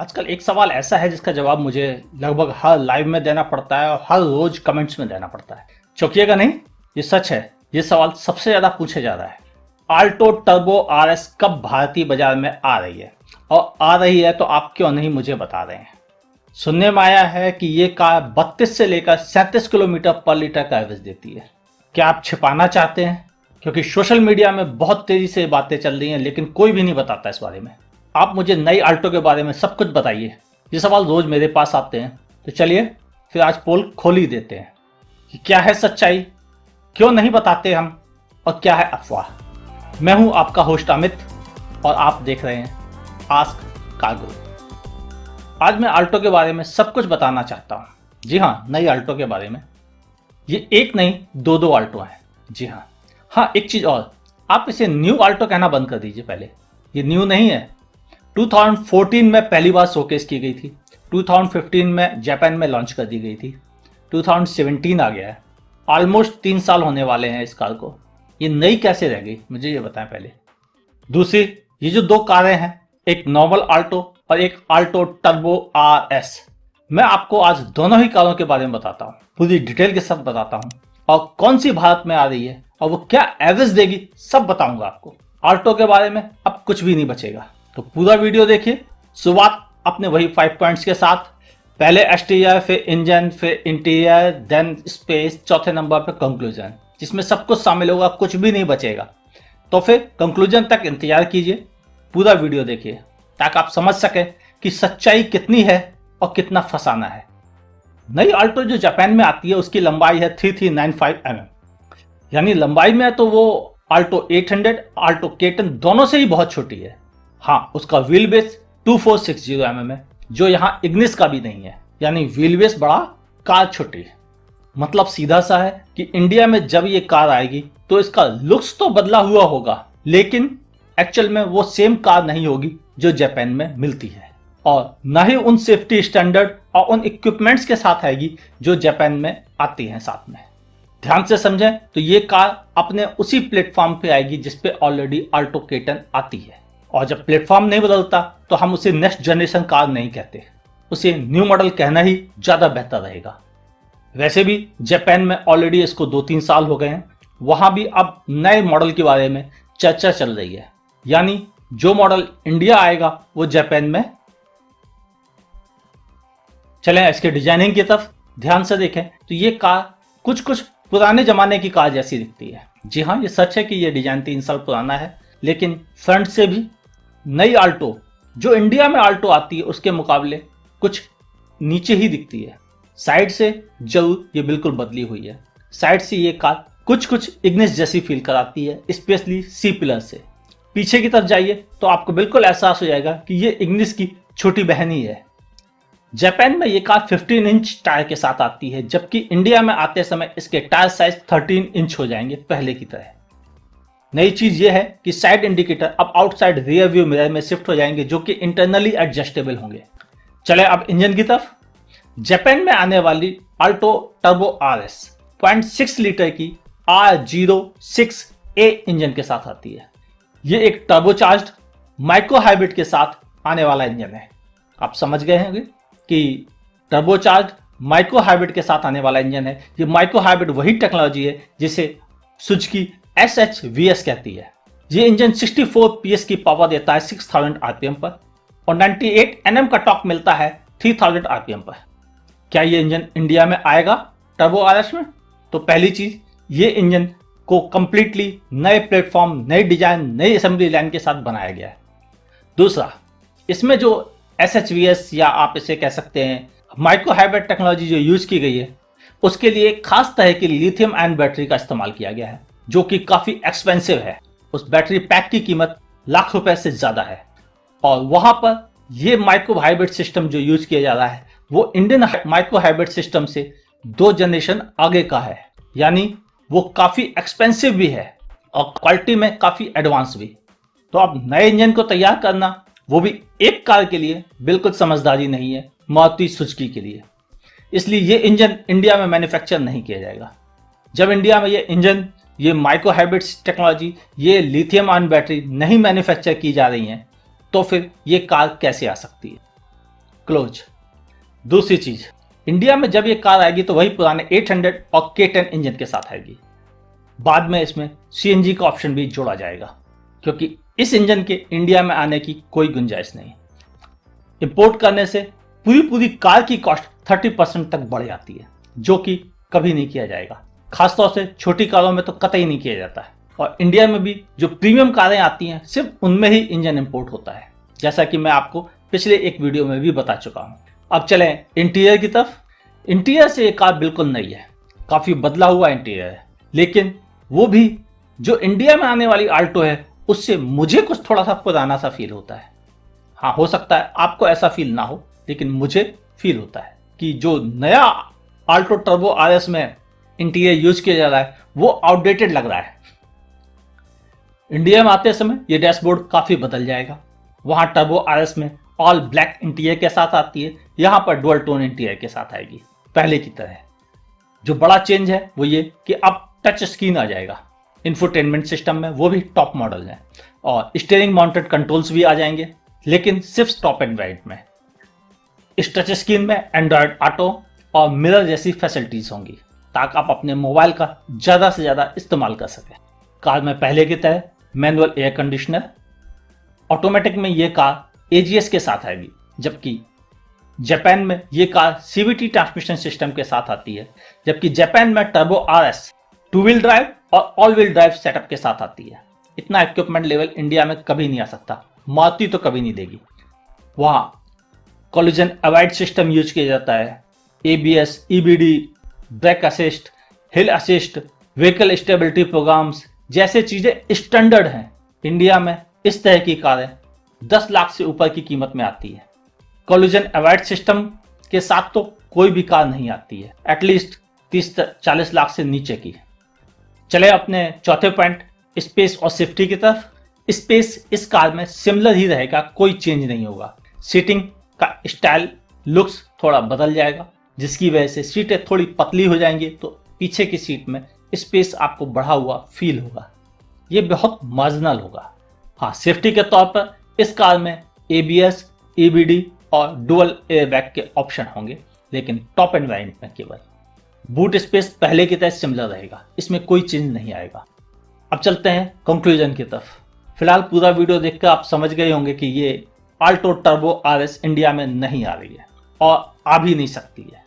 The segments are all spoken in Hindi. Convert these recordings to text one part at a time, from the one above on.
आजकल एक सवाल ऐसा है जिसका जवाब मुझे लगभग हर लाइव में देना पड़ता है और हर रोज कमेंट्स में देना पड़ता है। चौंकिएगा नहीं, ये सच है। ये सवाल सबसे ज्यादा पूछा जा रहा है। आल्टो टर्बो आरएस कब भारतीय बाजार में आ रही है, और आ रही है तो आप क्यों नहीं मुझे बता रहे हैं। सुनने में आया है कि ये कार 32 से लेकर 37 किलोमीटर पर लीटर का एवरेज देती है। क्या आप छिपाना चाहते हैं? क्योंकि सोशल मीडिया में बहुत तेजी से बातें चल रही हैं, लेकिन कोई भी नहीं बताता इस बारे में। आप मुझे नई आल्टो के बारे में सब कुछ बताइए। ये सवाल रोज मेरे पास आते हैं, तो चलिए फिर आज पोल खोल ही देते हैं कि क्या है सच्चाई, क्यों नहीं बताते हम, और क्या है अफवाह। मैं हूं आपका होस्ट अमित और आप देख रहे हैं आस्क कार्गो। आज मैं आल्टो के बारे में सब कुछ बताना चाहता हूं। जी हाँ, नई आल्टो के बारे में। ये एक नहीं दो आल्टो हैं। जी हाँ, एक चीज और, आप इसे न्यू आल्टो कहना बंद कर दीजिए। पहले ये न्यू नहीं है। 2014 में पहली बार शोकेस की गई थी। 2015 में जापान में लॉन्च कर दी गई थी। 2017 आ गया है। ऑलमोस्ट 3 साल होने वाले हैं इस कार को। ये नई कैसे रह गई, मुझे ये बताएं पहले। दूसरी, ये जो दो कारें हैं, एक नॉर्मल आल्टो और एक आल्टो टर्बो आरएस, मैं आपको आज दोनों ही कारों के बारे में बताता हूँ, पूरी डिटेल के साथ बताता हूँ, और कौन सी भारत में आ रही है और वो क्या एवरेज देगी सब बताऊंगा आपको। आल्टो के बारे में अब कुछ भी नहीं बचेगा, तो पूरा वीडियो देखिए। शुरुआत अपने वही 5 पॉइंट्स के साथ। पहले एक्सटीरियर, फिर इंजन, फिर इंटीरियर, देन स्पेस, चौथे नंबर पे कंक्लूजन, जिसमें सब कुछ शामिल होगा, कुछ भी नहीं बचेगा। तो फिर कंक्लूजन तक इंतजार कीजिए, पूरा वीडियो देखिए, ताकि आप समझ सकें कि सच्चाई कितनी है और कितना फंसाना है। नई आल्टो जो जापान में आती है उसकी लंबाई है 3395 mm, यानी लंबाई में तो वो आल्टो 800, आल्टो केटन दोनों से ही बहुत छोटी है। हाँ, उसका व्हील बेस 2460 mm है, जो यहाँ इग्निस का भी नहीं है, यानी व्हील बेस बड़ा, कार छोटी है। मतलब सीधा सा है कि इंडिया में जब ये कार आएगी तो इसका लुक्स तो बदला हुआ होगा, लेकिन एक्चुअल में वो सेम कार नहीं होगी जो जापान में मिलती है, और ना ही उन सेफ्टी स्टैंडर्ड और उन इक्विपमेंट्स के साथ आएगी जो जापान में आती हैं साथ में। ध्यान से समझें तो ये कार अपने उसी प्लेटफॉर्म पे आएगी जिस पे ऑलरेडी आल्टो केटन आती है, और जब प्लेटफॉर्म नहीं बदलता तो हम उसे नेक्स्ट जनरेशन कार नहीं कहते, उसे न्यू मॉडल कहना ही ज्यादा बेहतर रहेगा। वैसे भी जापान में ऑलरेडी इसको 2-3 साल हो गए हैं, वहां भी अब नए मॉडल के बारे में चर्चा चल रही है, यानी जो मॉडल इंडिया आएगा वो जापान में। चलें इसके डिजाइनिंग की तरफ ध्यान से देखें तो ये कार कुछ पुराने जमाने की कार जैसी दिखती है। जी हाँ, ये सच है कि ये डिजाइन 3 साल पुराना है, लेकिन फ्रंट से भी नई आल्टो जो इंडिया में आल्टो आती है उसके मुकाबले कुछ नीचे ही दिखती है। साइड से जरूर ये बिल्कुल बदली हुई है। साइड से ये कार कुछ इग्निस जैसी फील कराती है, स्पेशली सी पिलर से। पीछे की तरफ जाइए तो आपको बिल्कुल एहसास हो जाएगा कि ये इग्निस की छोटी बहन ही है। जापान में ये कार 15 इंच टायर के साथ आती है, जबकि इंडिया में आते समय इसके टायर साइज 13 इंच हो जाएंगे पहले की तरह। नई चीज ये है कि साइड इंडिकेटर अब आउटसाइड रियर व्यू मिरर में शिफ्ट हो जाएंगे, जो कि इंटरनली एडजस्टेबल होंगे। चले अब इंजन की तरफ। जापान में आने वाली आल्टो टर्बो आरएस 0.6 लीटर की R06A इंजन के साथ आती है। ये एक टर्बोचार्ज्ड माइक्रो हाइब्रिड के साथ आने वाला इंजन है। आप समझ गए होंगे कि टर्बोचार्ज्ड माइक्रो हाइब्रिड के साथ आने वाला इंजन है। ये माइक्रो हाइब्रिड वही टेक्नोलॉजी है जिसे सुजुकी SHVS कहती है। ये इंजन 64 PS की पावर देता है 6000 RPM पर, और 98 Nm का टॉर्क मिलता है 3000 RPM पर। क्या ये इंजन इंडिया में आएगा टर्बो आरएस में? तो पहली चीज, ये इंजन को कंप्लीटली नए प्लेटफॉर्म, नई डिजाइन, नई असेंबली लाइन के साथ बनाया गया है। दूसरा, इसमें जो SHVS या आप इसे कह सकते हैं माइक्रो हाइब्रिड टेक्नोलॉजी जो यूज की गई है, उसके लिए खास तरह की लिथियम आयन बैटरी का इस्तेमाल किया गया है, जो कि काफी एक्सपेंसिव है। उस बैटरी पैक की कीमत लाख रुपए से ज्यादा है, और वहां पर यह माइक्रो हाइब्रिड सिस्टम जो यूज किया जा रहा है वो इंडियन माइक्रो हाइब्रिड सिस्टम से 2 जनरेशन आगे का है, यानी वो काफी एक्सपेंसिव भी है और क्वालिटी में काफी एडवांस भी। तो अब नए इंजन को तैयार करना, वो भी एक कार के लिए, बिल्कुल समझदारी नहीं है मारुति सुजुकी के लिए। इसलिए ये इंजन इंडिया में मैन्युफैक्चर नहीं किया जाएगा। जब इंडिया में ये इंजन, ये माइक्रो हाइब्रिड टेक्नोलॉजी, ये लिथियम आयन बैटरी नहीं मैन्युफैक्चर की जा रही है, तो फिर ये कार कैसे आ सकती है? क्लोज। दूसरी चीज, इंडिया में जब ये कार आएगी तो वही पुराने 800 और K10 इंजन के साथ आएगी। बाद में इसमें CNG का ऑप्शन भी जोड़ा जाएगा, क्योंकि इस इंजन के इंडिया में आने की कोई गुंजाइश नहीं। इंपोर्ट करने से पूरी कार की कॉस्ट 30% तक बढ़ जाती है, जो कि कभी नहीं किया जाएगा। खासतौर से छोटी कारों में तो कतई नहीं किया जाता है। और इंडिया में भी जो प्रीमियम कारें आती हैं सिर्फ उनमें ही इंजन इंपोर्ट होता है, जैसा कि मैं आपको पिछले एक वीडियो में भी बता चुका हूं। अब चलें इंटीरियर की तरफ। इंटीरियर से ये कार बिल्कुल नई है, काफी बदला हुआ इंटीरियर है, लेकिन वो भी जो इंडिया में आने वाली आल्टो है उससे मुझे कुछ थोड़ा सा पुराना सा फील होता है। हाँ, हो सकता है आपको ऐसा फील ना हो, लेकिन मुझे फील होता है कि जो नया आल्टो टर्बो RS में इंटीरियर यूज किया जा रहा है वो आउटडेटेड लग रहा है। इंडिया में आते समय ये डैशबोर्ड काफी बदल जाएगा। वहां टर्बो RS में ऑल ब्लैक इंटीरियर के साथ आती है, यहां पर डुअल टोन इंटीरियर के साथ आएगी पहले की तरह। जो बड़ा चेंज है वो ये कि अब टच स्क्रीन आ जाएगा इंफोटेनमेंट सिस्टम में, वो भी टॉप मॉडल है। और स्टीयरिंग माउंटेड कंट्रोल्स भी आ जाएंगे, लेकिन सिर्फ टॉप एंड वेरिएंट में। इस टच स्क्रीन में एंड्रॉयड ऑटो और मिरर जैसी फैसिलिटीज होंगी, ताकि आप अपने मोबाइल का ज्यादा से ज्यादा इस्तेमाल कर सकें। कार में पहले की तरह मैनुअल एयर कंडीशनर, ऑटोमेटिक में ये कार AGS के साथ आएगी, जबकि जापान में ये कार CVT ट्रांसमिशन सिस्टम के साथ आती है। जबकि जापान में टर्बो RS 2 व्हील ड्राइव और ऑल व्हील ड्राइव सेटअप के साथ आती है। इतना इक्विपमेंट लेवल इंडिया में कभी नहीं आ सकता, मारुति तो कभी नहीं देगी। वहां कोलिजन अवॉइड सिस्टम यूज किया जाता है, ABS, EBD, brake assist, hill assist, vehicle stability programs जैसे चीजें स्टैंडर्ड हैं। इंडिया में इस तरह की कारें 10 लाख से ऊपर की कीमत में आती है। कोलिजन अवॉइड सिस्टम के साथ तो कोई भी कार नहीं आती है, एटलीस्ट 30-40 लाख से नीचे की। चले अपने चौथे पॉइंट, स्पेस और सेफ्टी की तरफ। स्पेस इस कार में सिमिलर ही रहेगा, कोई चेंज नहीं होगा। सीटिंग का स्टाइल, लुक्स थोड़ा बदल जाएगा, जिसकी वजह से सीटें थोड़ी पतली हो जाएंगी, तो पीछे की सीट में स्पेस आपको बढ़ा हुआ फील होगा। ये बहुत मार्जिनल होगा। हाँ, सेफ्टी के तौर पर इस कार में ABS, EBD और डुअल एयरबैग के ऑप्शन होंगे, लेकिन टॉप एंड वेरिएंट में केवल। बूट स्पेस पहले की तरह सिमिलर रहेगा, इसमें कोई चेंज नहीं आएगा। अब चलते हैं कंक्लूजन की तरफ। फिलहाल पूरा वीडियो देखकर आप समझ गए होंगे कि ये आल्टो टर्बो RS इंडिया में नहीं आ रही है और आ भी नहीं सकती है,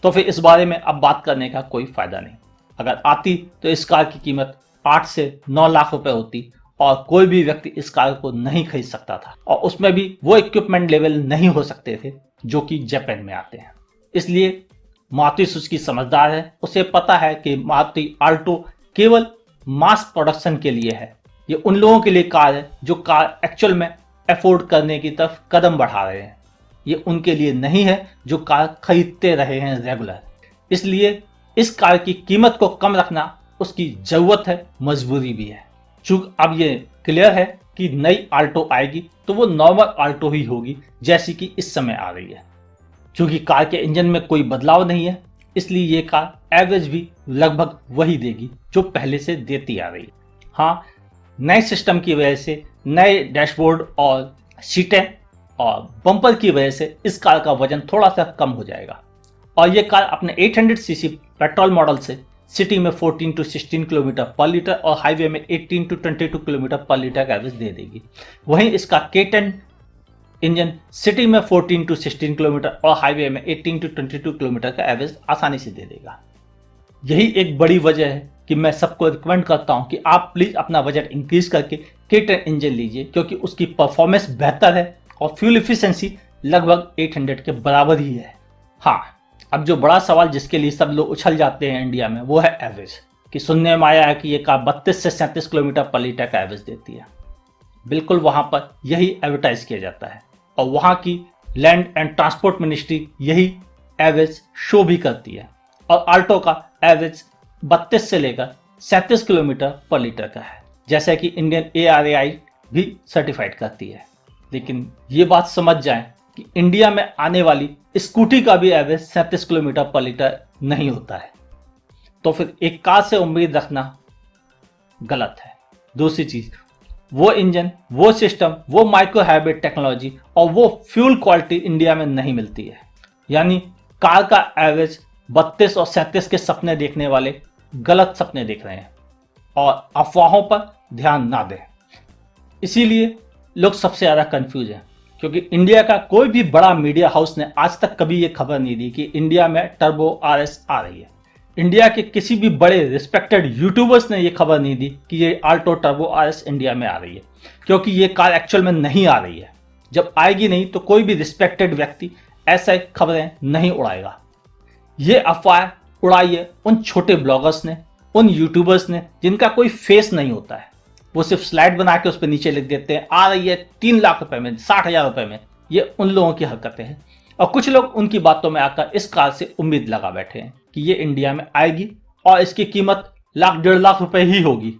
तो फिर इस बारे में अब बात करने का कोई फायदा नहीं। अगर आती तो इस कार की कीमत 8 से 9 लाख रुपए होती और कोई भी व्यक्ति इस कार को नहीं खरीद सकता था, और उसमें भी वो इक्विपमेंट लेवल नहीं हो सकते थे जो कि जापान में आते हैं। इसलिए मारुति सुजुकी समझदार है, उसे पता है कि मारुति आल्टो केवल मास प्रोडक्शन के लिए है। ये उन लोगों के लिए कार है जो कार एक्चुअल में अफोर्ड करने की तरफ कदम बढ़ा रहे हैं। ये उनके लिए नहीं है जो कार खरीदते रहे हैं रेगुलर। इसलिए इस कार की कीमत को कम रखना उसकी जरूरत है, मजबूरी भी है। चूंकि अब ये क्लियर है कि नई आल्टो आएगी तो वो नॉर्मल आल्टो ही होगी जैसी कि इस समय आ रही है। चूंकि कार के इंजन में कोई बदलाव नहीं है, इसलिए ये कार एवरेज भी लगभग वही देगी जो पहले से देती आ रही है। हाँ, नए सिस्टम की वजह से, नए डैशबोर्ड और सीटें और बम्पर की वजह से इस कार का वजन थोड़ा सा कम हो जाएगा, और ये कार अपने 800 सीसी पेट्रोल मॉडल से सिटी में 14 to 16 किलोमीटर पर लीटर और हाईवे में 18 to 22 किलोमीटर पर लीटर का एवरेज दे देगी। वहीं इसका K10 इंजन सिटी में 14 to 16 किलोमीटर और हाईवे में 18 to 22 किलोमीटर का एवरेज आसानी से दे देगा। यही एक बड़ी वजह है कि मैं सबको रिकमेंड करता हूं कि आप प्लीज अपना बजट इंक्रीज करके K10 इंजन लीजिए, क्योंकि उसकी परफॉर्मेंस बेहतर है और फ्यूल एफिशिएंसी लगभग 800 के बराबर ही है। हाँ, अब जो बड़ा सवाल जिसके लिए सब लोग उछल जाते हैं इंडिया में, वो है एवरेज। कि सुनने में आया है कि ये कार 32 से 37 किलोमीटर पर लीटर का एवरेज देती है। बिल्कुल वहां पर यही एडवर्टाइज किया जाता है, और वहां की लैंड एंड ट्रांसपोर्ट मिनिस्ट्री यही एवरेज शो भी करती है। और आल्टो का एवरेज 32 से लेकर 37 किलोमीटर पर लीटर का है, जैसा कि इंडियन ARAI भी सर्टिफाइड करती है। लेकिन ये बात समझ जाएं कि इंडिया में आने वाली स्कूटी का भी एवरेज 37 किलोमीटर पर लीटर नहीं होता है, तो फिर एक कार से उम्मीद रखना गलत है। दूसरी चीज, वो इंजन, वो सिस्टम, वो माइक्रो हाइब्रिड टेक्नोलॉजी और वो फ्यूल क्वालिटी इंडिया में नहीं मिलती है। यानी कार का एवरेज 32 और 37 के सपने देखने वाले गलत सपने देख रहे हैं और अफवाहों पर ध्यान ना दें। इसीलिए लोग सबसे ज़्यादा कंफ्यूज हैं, क्योंकि इंडिया का कोई भी बड़ा मीडिया हाउस ने आज तक कभी ये खबर नहीं दी कि इंडिया में टर्बो आरएस आ रही है। इंडिया के किसी भी बड़े रिस्पेक्टेड यूट्यूबर्स ने ये खबर नहीं दी कि ये आल्टो टर्बो आरएस इंडिया में आ रही है, क्योंकि ये कार एक्चुअल में नहीं आ रही है। जब आएगी नहीं तो कोई भी रिस्पेक्टेड व्यक्ति ऐसे खबरें नहीं उड़ाएगा। ये अफवाह उड़ाई है उन छोटे ब्लॉगर्स ने, उन यूट्यूबर्स ने जिनका कोई फेस नहीं होता है। वो सिर्फ स्लाइड बना के उस पर नीचे लिख देते हैं आ रही है 3 लाख रुपए में, 60,000 रुपए में। ये उन लोगों की हरकतें हैं और कुछ लोग उनकी बातों में आकर इस कार से उम्मीद लगा बैठे हैं कि ये इंडिया में आएगी और इसकी कीमत 1,00,000-1,50,000 रुपए ही होगी,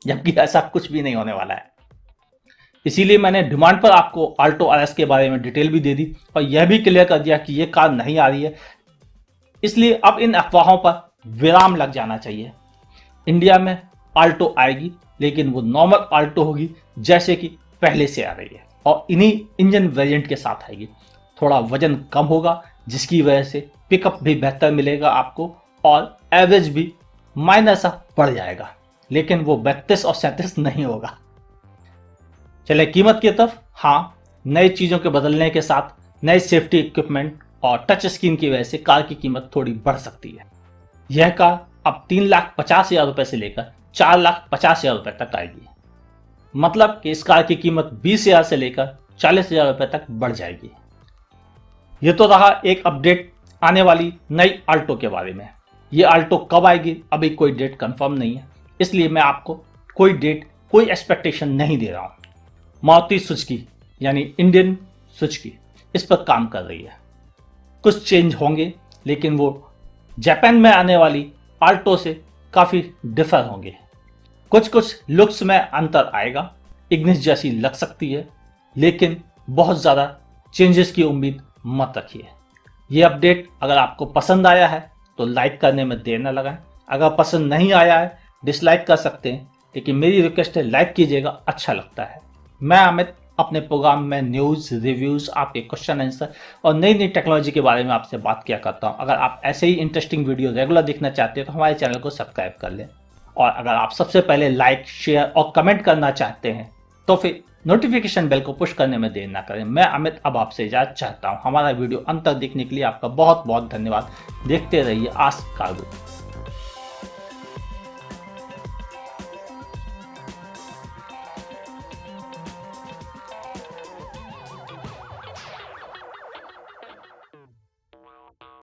जबकि ऐसा कुछ भी नहीं होने वाला है। इसीलिए मैंने डिमांड पर आपको आल्टो आरएस के बारे में डिटेल भी दे दी और यह भी क्लियर कर दिया कि ये कार नहीं आ रही है। इसलिए अब इन अफवाहों पर विराम लग जाना चाहिए। इंडिया में आल्टो आएगी, लेकिन वो नॉर्मल आल्टो होगी जैसे कि पहले से आ रही है और इन्हीं इंजन वेरिएंट के साथ आएगी। थोड़ा वजन कम होगा जिसकी वजह से पिकअप भी बेहतर मिलेगा आपको और एवरेज भी माइनर सा बढ़ जाएगा, लेकिन वो 32 और 37 नहीं होगा। चले कीमत की तरफ। हाँ, नई चीज़ों के बदलने के साथ नए सेफ्टी इक्विपमेंट और टच स्क्रीन की वजह से कार की कीमत थोड़ी बढ़ सकती है। यह कार अब 3,50,000 रुपए से लेकर 4,50,000 रुपए तक आएगी। मतलब कि इस कार की कीमत 20,000 से लेकर 40,000 रुपए तक बढ़ जाएगी। ये तो रहा एक अपडेट आने वाली नई आल्टो के बारे में। ये आल्टो कब आएगी अभी कोई डेट कंफर्म नहीं है, इसलिए मैं आपको कोई डेट, कोई एक्सपेक्टेशन नहीं दे रहा हूँ। मारुति सुजुकी यानी इंडियन सुजुकी इस पर काम कर रही है। कुछ चेंज होंगे, लेकिन वो जापान में आने वाली आल्टो से काफ़ी डिफर होंगे। कुछ लुक्स में अंतर आएगा, इग्निस जैसी लग सकती है, लेकिन बहुत ज़्यादा चेंजेस की उम्मीद मत रखिए। ये अपडेट अगर आपको पसंद आया है तो लाइक करने में देर न लगाएं। अगर पसंद नहीं आया है डिसलाइक कर सकते हैं, लेकिन मेरी रिक्वेस्ट है लाइक कीजिएगा, अच्छा लगता है। मैं अमित अपने प्रोग्राम में न्यूज़, रिव्यूज़, आपके क्वेश्चन आंसर और नई नई टेक्नोलॉजी के बारे में आपसे बात किया करता हूँ। अगर आप ऐसे ही इंटरेस्टिंग वीडियो रेगुलर देखना चाहते हैं तो हमारे चैनल को सब्सक्राइब कर लें। और अगर आप सबसे पहले लाइक, शेयर और कमेंट करना चाहते हैं तो फिर नोटिफिकेशन बेल को पुश करने में देर ना करें। मैं अमित अब आपसे इजाज़त चाहता हूँ। हमारा वीडियो अंत तक देखने के लिए आपका बहुत बहुत धन्यवाद। देखते रहिए आस्क कार्गो।